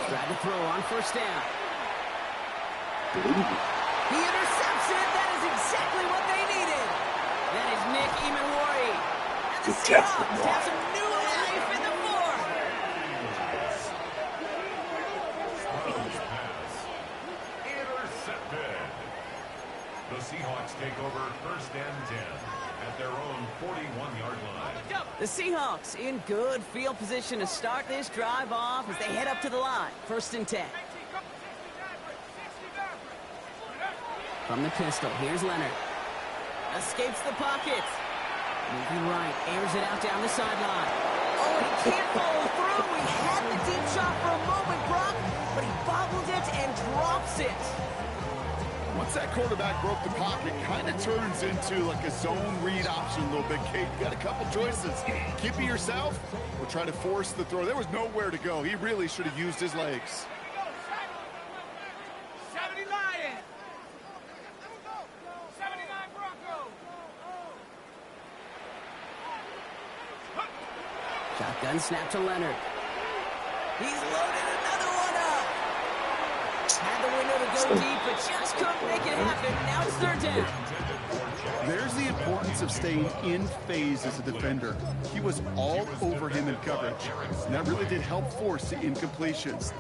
Tried to throw on 1st down. He intercepts it. That is exactly what they needed. That is Nick Emmanwori. And the Seahawks have some new life in the 4th. Intercepted. The Seahawks take over 1st and 10 at their own 41-yard line. The Seahawks in good field position to start this drive off as they head up to the line. 1st and 10. From the pistol, here's Leonard. Escapes the pocket. Moving right, airs it out down the sideline. Oh, he can't follow through. He had the deep shot for a moment, Brock, but he bobbled it and drops it. Once that quarterback broke the pocket, kind of turns into like a zone read option a little bit, Kate. You got a couple choices. Keep it yourself or try to force the throw. There was nowhere to go. He really should have used his legs. 70 Lions. 79 Broncos. Shotgun snap to Leonard. He's loaded another one up. Had the window to go deep, but just couldn't make it happen. Now it's 3rd down. There's the importance of staying in phase as a defender. He was all over him in coverage, and that really did help force the incompletions.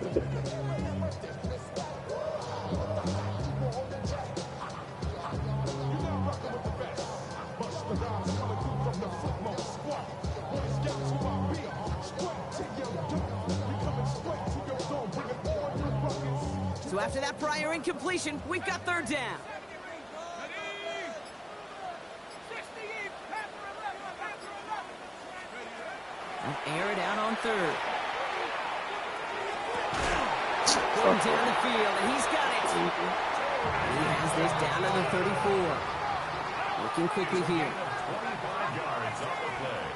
So after that prior incompletion, we've got third down. They'll air it out on third. Going down the field, and he's got it. He has this down to the 34. Looking quickly here. 25 yards on the play.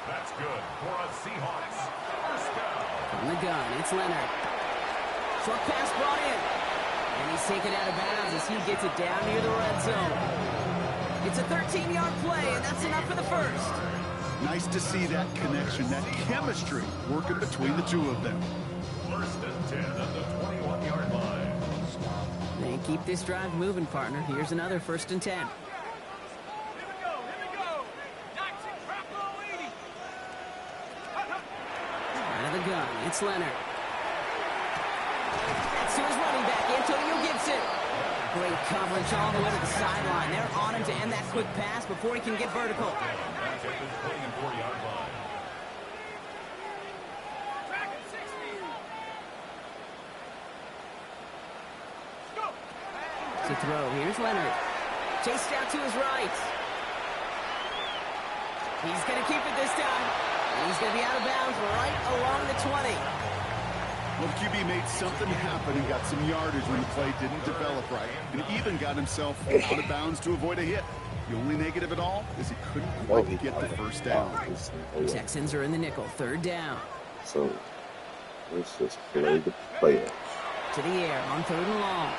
That's good for a Seahawks first down. From the gun, it's Leonard. Short pass brought in. And he's taken out of bounds as he gets it down near the red zone. It's a 13-yard play, and that's enough for the first. Nice to see that connection, that chemistry working between the two of them. First and 10 at the 21-yard line. And keep this drive moving, partner. Here's another first and 10. Out of the gun, it's Leonard. That's to his running back, Antonio Gibson. Great coverage all the way to the sideline. They're on him to end that quick pass before he can get vertical. Back at the 24-yard line. To throw, here's Leonard. Chased out to his right. He's going to keep it this time. And he's going to be out of bounds right along the 20. Well, the QB made something happen and got some yardage when the play didn't develop right, and even got himself out of bounds to avoid a hit. The only negative at all is he couldn't quite get the first down. Texans are in the nickel, third down. So let's just play the player. To the air on third and long.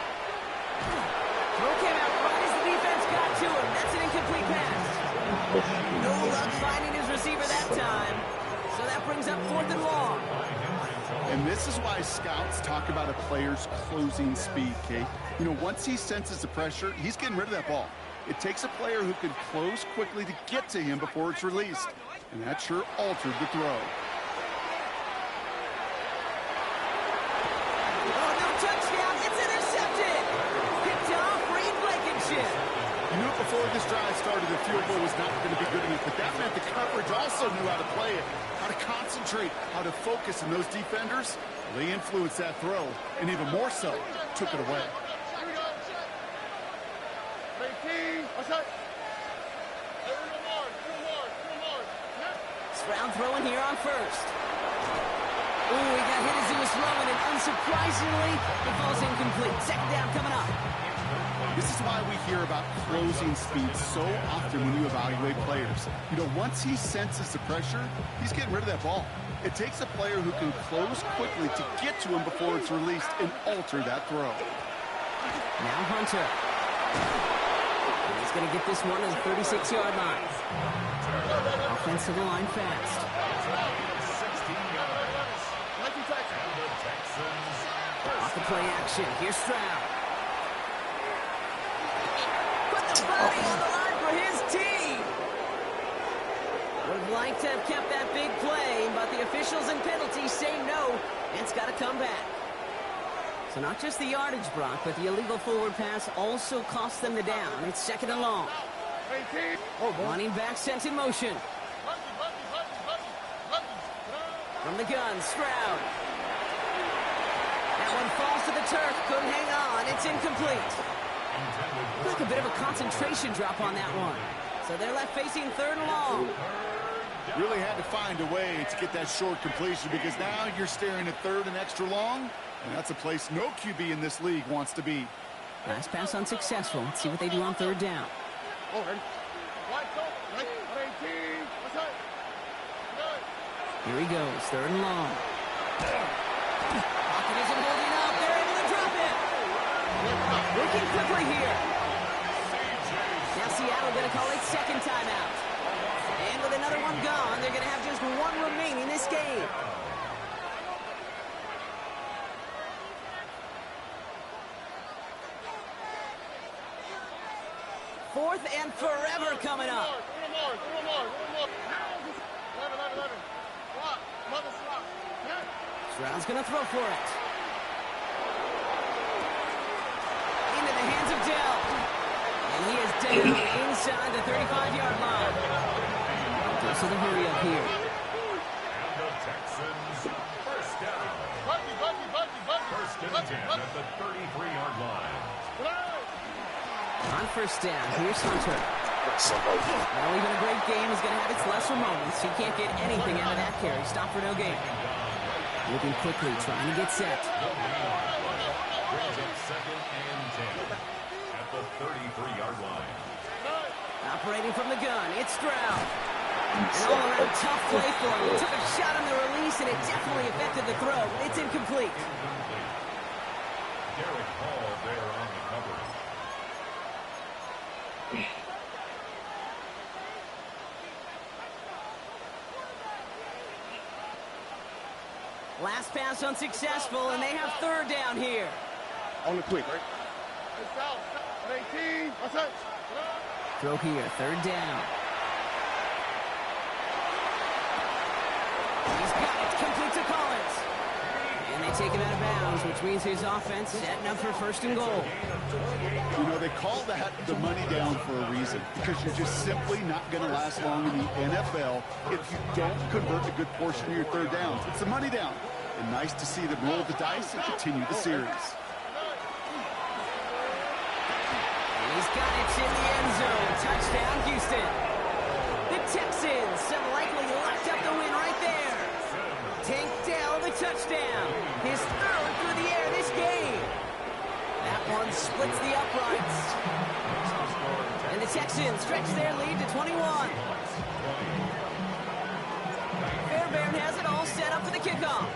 Throw came out right as the defense got to him. That's an incomplete pass. No luck finding his receiver that time. So that brings up fourth and long. And this is why scouts talk about a player's closing speed, Kate. You know, once he senses the pressure, he's getting rid of that ball. It takes a player who can close quickly to get to him before it's released. And that sure altered the throw. Oh, no touchdown. It's intercepted. Picked off Reed Blankenship. You knew before this drive started the field goal was not going to be good enough, but that meant the coverage also knew how to play it, how to concentrate, how to focus, and those defenders, they influenced that throw, and even more so, took it away. Stroud throwing here on first. Ooh, he got hit as he was throwing, and unsurprisingly, it falls incomplete. Second down coming up. This is why we hear about closing speed so often when you evaluate players. You know, once he senses the pressure, he's getting rid of that ball. It takes a player who can close quickly to get to him before it's released and alter that throw. Now Hunter. He's going to get this one at the 36-yard line. Offensive line fast. 16 yards. And the Texans Off the play action. Here's Stroud. Put the body on the line for his team. Would have liked to have kept that big play, but the officials and penalties say no. It's got to come back. So not just the yardage, Brock, but the illegal forward pass also cost them the down. It's second and long. Running back sent in motion. From the gun, Stroud. That one falls to the turf. Couldn't hang on. It's incomplete. Like a bit of a concentration drop on that one. So they're left facing third and long. Really had to find a way to get that short completion because now you're staring at third and extra long, and that's a place no QB in this league wants to be. Last pass unsuccessful. Let's see what they do on third down. Here he goes, third and long. Pocket isn't holding up. They're able to drop it. Working quickly here. Now Seattle going to call its second timeout. And with another one gone, they're going to have just one remaining this game. Fourth and forever coming up. Stroud's going to throw for it. Into the hands of Dell. And he is down inside the 35-yard line. So the hurry up here. and the Texans first down. First and 10. 10 at the 33-yard line. On first down, here's Hunter. Well, even a great game is going to have its lesser moments. He can't get anything out of that carry. Stop for no gain. Moving quickly, trying to get set. Brings up 2nd and 10 at the 33-yard line. Operating from the gun, it's Stroud. An all-around tough play for him. He took a shot on the release, and it definitely affected the throw. It's incomplete. Derek Hall there on the coverage. Last pass unsuccessful, and they have third down here. On the quick, right? 18. What's up? Throw here, third down. He's got it, complete to Collins. And they take him out of bounds, which means his offense setting up for first and goal. You know, they call that the money down for a reason, because you're just simply not going to last long in the NFL if you don't convert a good portion of your third downs. It's the money down. And nice to see them roll the dice and continue the series. He's got it in the end zone. Touchdown, Houston. The Texans have likely locked up the win right there. Tank Dell, the touchdown. His third through the air this game. That one splits the uprights. And the Texans stretch their lead to 21. Fairbairn has it all set up for the kickoff.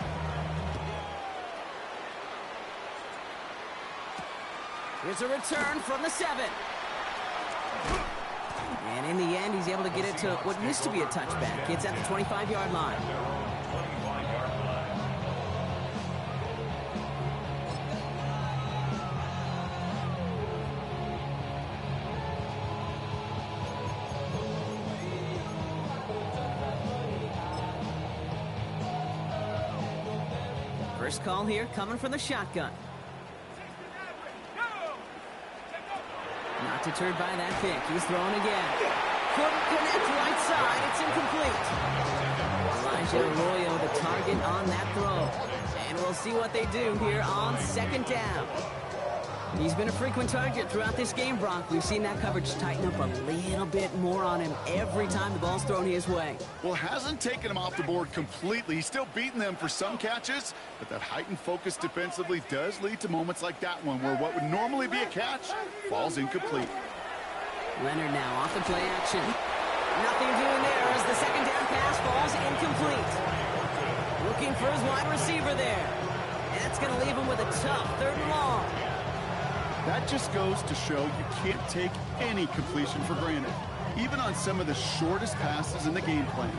Here's a return from the 7. And in the end, he's able to get it to what used to be a touchback. It's at the 25-yard line. First call here coming from the shotgun. Not deterred by that pick. He's throwing again. Couldn't connect right side. It's incomplete. Elijah Arroyo, the target on that throw. And we'll see what they do here on second down. He's been a frequent target throughout this game, Brock. We've seen that coverage tighten up a little bit more on him every time the ball's thrown his way. Well, hasn't taken him off the board completely. He's still beating them for some catches, but that heightened focus defensively does lead to moments like that one where what would normally be a catch falls incomplete. Leonard now off the play action. Nothing doing there as the second down pass falls incomplete. Looking for his wide receiver there. That's going to leave him with a tough third and long. That just goes to show you can't take any completion for granted, even on some of the shortest passes in the game plan.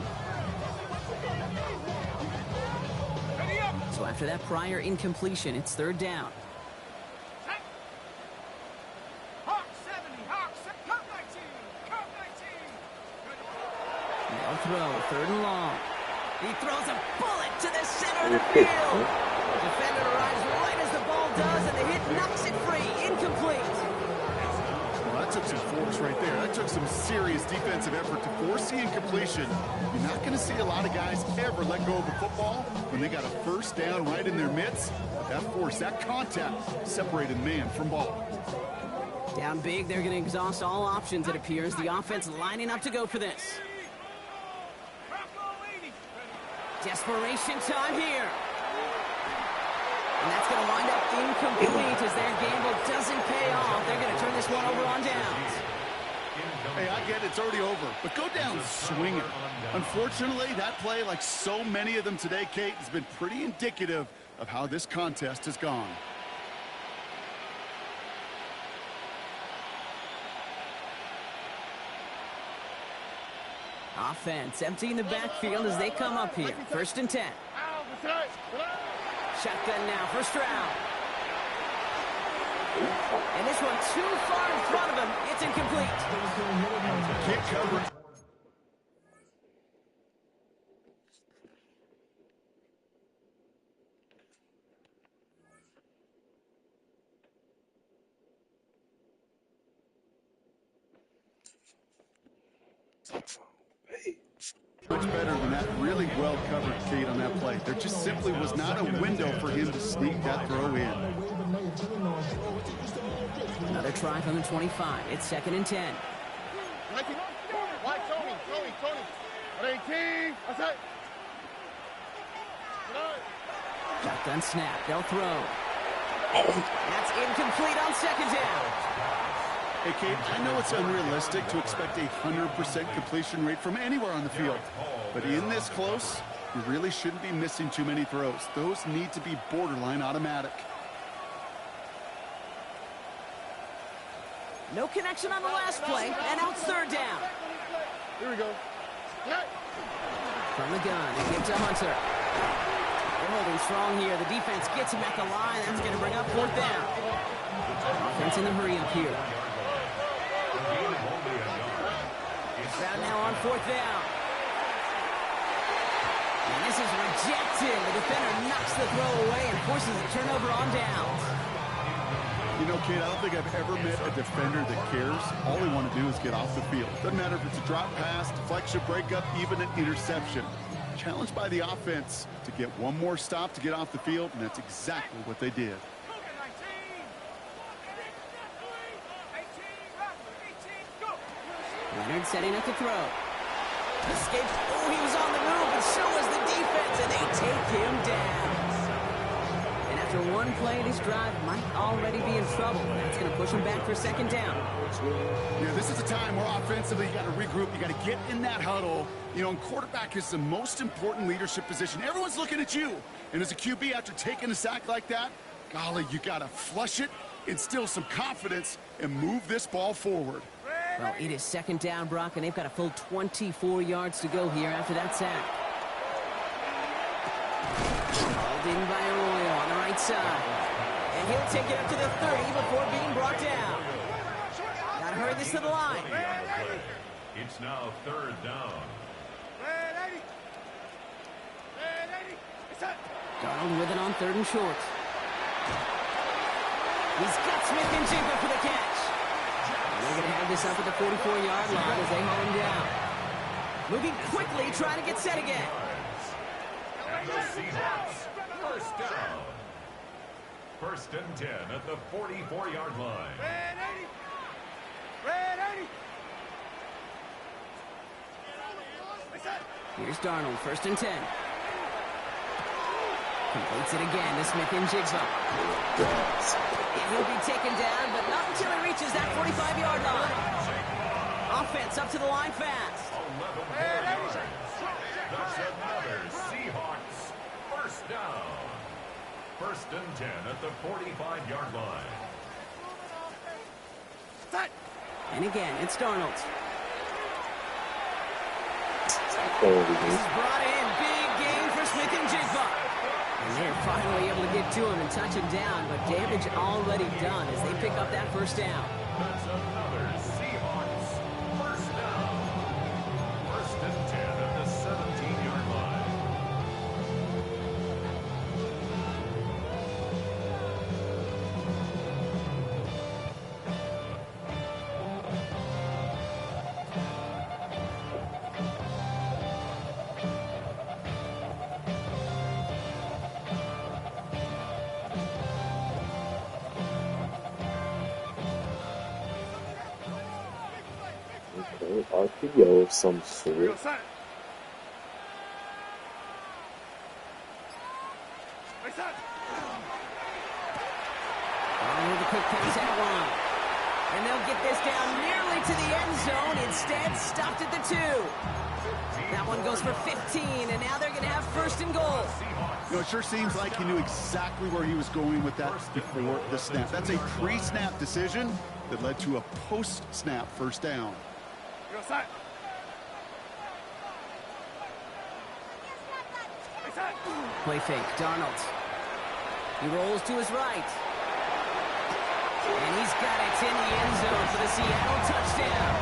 So after that prior incompletion, it's third down. Hawk 70, Hawk 19, Hawk 19. They'll throw, third and long. He throws a bullet to the center of the field. The defender arrives right as the ball does, and the hit knocks it free. Incomplete. Well, that took some force right there. That took some serious defensive effort to force the incompletion. You're not going to see a lot of guys ever let go of a football when they got a first down right in their midst. That force, that contact, separated man from ball. Down big, they're going to exhaust all options, it appears. The offense lining up to go for this. Desperation time here. And that's going to wind up incomplete as their gamble doesn't pay off. They're going to turn this one over on downs. Hey, I get it, it's already over, but go down swinging. Unfortunately, that play, like so many of them today, Kate, has been pretty indicative of how this contest has gone. Offense emptying the backfield as they come up here. First and 10. Shotgun now for Stroud. And this one too far in front of him. It's incomplete. Can't cover it. Much better than that. Really really well covered, Kate, on that play. There just simply was not a window for him to sneak that throw in. Another try from the 25. It's 2nd and 10. Watch Tony. 18. That's it. Shotgun snap. They'll throw. That's incomplete on 2nd down. Hey, Kate, I know it's unrealistic to expect a 100% completion rate from anywhere on the field. But in this close, you really shouldn't be missing too many throws. Those need to be borderline automatic. No connection on the last play, and now it's 3rd down. Here we go. From the gun, they give to Hunter. They're holding strong here. The defense gets him at the line. That's going to bring up 4th down. Offense in the hurry up here. It's found now on 4th down. And this is rejected. The defender knocks the throw away and forces a turnover on downs. You know, Kate, I don't think I've ever met a defender that cares. All they want to do is get off the field. Doesn't matter if it's a drop pass, deflection, breakup, even an interception. Challenged by the offense to get one more stop to get off the field, and that's exactly what they did. Leonard setting up the throw. Escapes. Oh, he was on the move, but so was the defense, and they take him down. And after one play, this drive might already be in trouble. That's going to push him back for 2nd down. Yeah, this is a time where offensively you got to regroup. You got to get in that huddle. You know, and quarterback is the most important leadership position. Everyone's looking at you. And as a QB, after taking a sack like that, golly, you got to flush it, instill some confidence, and move this ball forward. Well, it is 2nd down, Brock, and they've got a full 24 yards to go here after that sack. Called in by Arroyo on the right side. And he'll take it up to the 30 before being brought down. Gotta hurry this to the line. It's now 3rd down. Darnold with it on 3rd and short. He's got Smith-Njigba for the catch. And they're going to have this up at the 44-yard line as they haul him down. Moving quickly, trying to get set again. And the Seahawks, 1st down. 1st and 10 at the 44-yard line. Here's Darnold, 1st and 10. Completes it again to Smith-Njigba. And he'll be taken down, but not until he reaches that 45-yard line. Offense up to the line fast. 11 more yards. That's another Seahawks 1st down. 1st and 10 at the 45-yard line. And again, it's Darnold. There we This go. is brought in. Big gain for Smith-Njigba. And they're finally able to get to him and touch him down, but damage already done as they pick up that 1st down. That's another Seahawks 1st down. 1st and 10 at the 17-yard line. Okay, RPO of some sort. With a quick pass out one. And they'll get this down nearly to the end zone. Instead, stopped at the 2. That one goes for 15, and now they're going to have 1st and goal. You know, it sure seems like he knew exactly where he was going with that before the snap. That's a pre-snap decision that led to a post-snap 1st down. Play fake, Darnold. He rolls to his right. And he's got it in the end zone for the Seattle touchdown.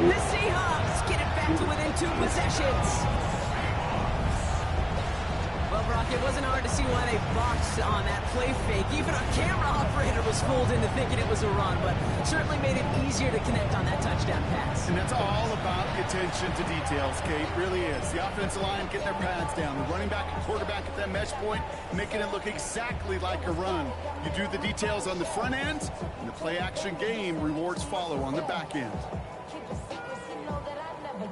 The Seahawks get it back to within 2 possessions. Well, Well, Brock, it wasn't hard to see why they boxed on that play fake. Even our camera operator was fooled into thinking it was a run, but certainly made it easier to connect on that touchdown pass. And that's all about the attention to details, Kate. Really is. The offensive line getting their pads down. The running back and quarterback at that mesh point, making it look exactly like a run. You do the details on the front end, and the play-action game rewards follow on the back end.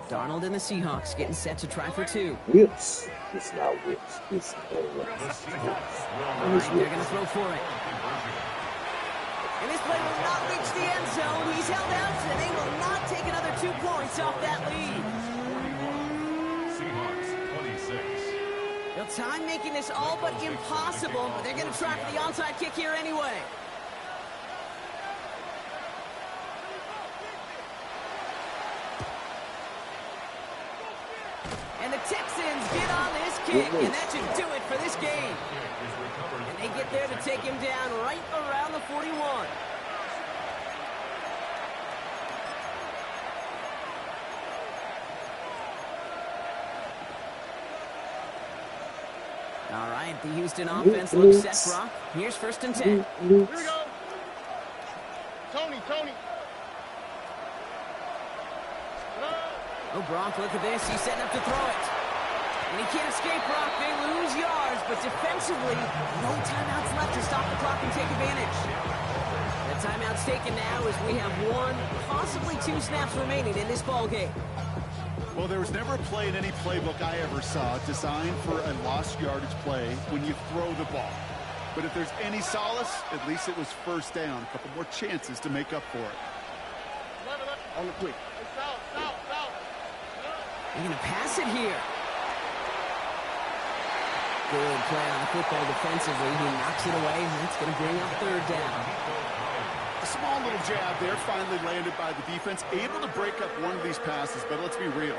Darnold and the Seahawks getting set to try for two. Whips. It's not whips. It's All right, they're going to throw for it. And this play will not reach the end zone. He's held out, and they will not take another 2 points off that lead. Seahawks 26. Well, time making this all but impossible, but they're going to try for the onside kick here anyway. And the Texans get on this kick, and that should do it for this game. And they get there to take him down right around the 41. All right, the Houston offense looks set, Brock. Here's 1st and 10. Here we go. Tony. Oh, Brock, look at this. He's setting up to throw it. And he can't escape, Brock. They lose yards, but defensively, no timeouts left to stop the clock and take advantage. The timeout's taken now as we have 1, possibly 2 snaps remaining in this ball game. Well, there was never a play in any playbook I ever saw designed for a lost yardage play when you throw the ball. But if there's any solace, at least it was 1st down. A couple more chances to make up for it. On the quick. They're going to pass it here. Good play on the football defensively. He knocks it away, and that's going to bring up 3rd down. A small little jab there, finally landed by the defense. Able to break up one of these passes, but let's be real.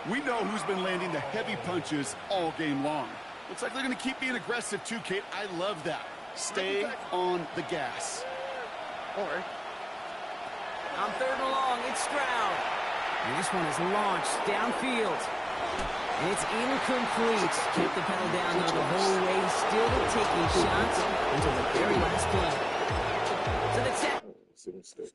We know who's been landing the heavy punches all game long. Looks like they're going to keep being aggressive too, Kate. I love that. Stay on the gas. All right. On 3rd and long, it's Stroud. And this one is launched downfield. And it's incomplete. Kept the pedal down though the whole way, still taking shots until the very last play. So that's it. It's a mistake.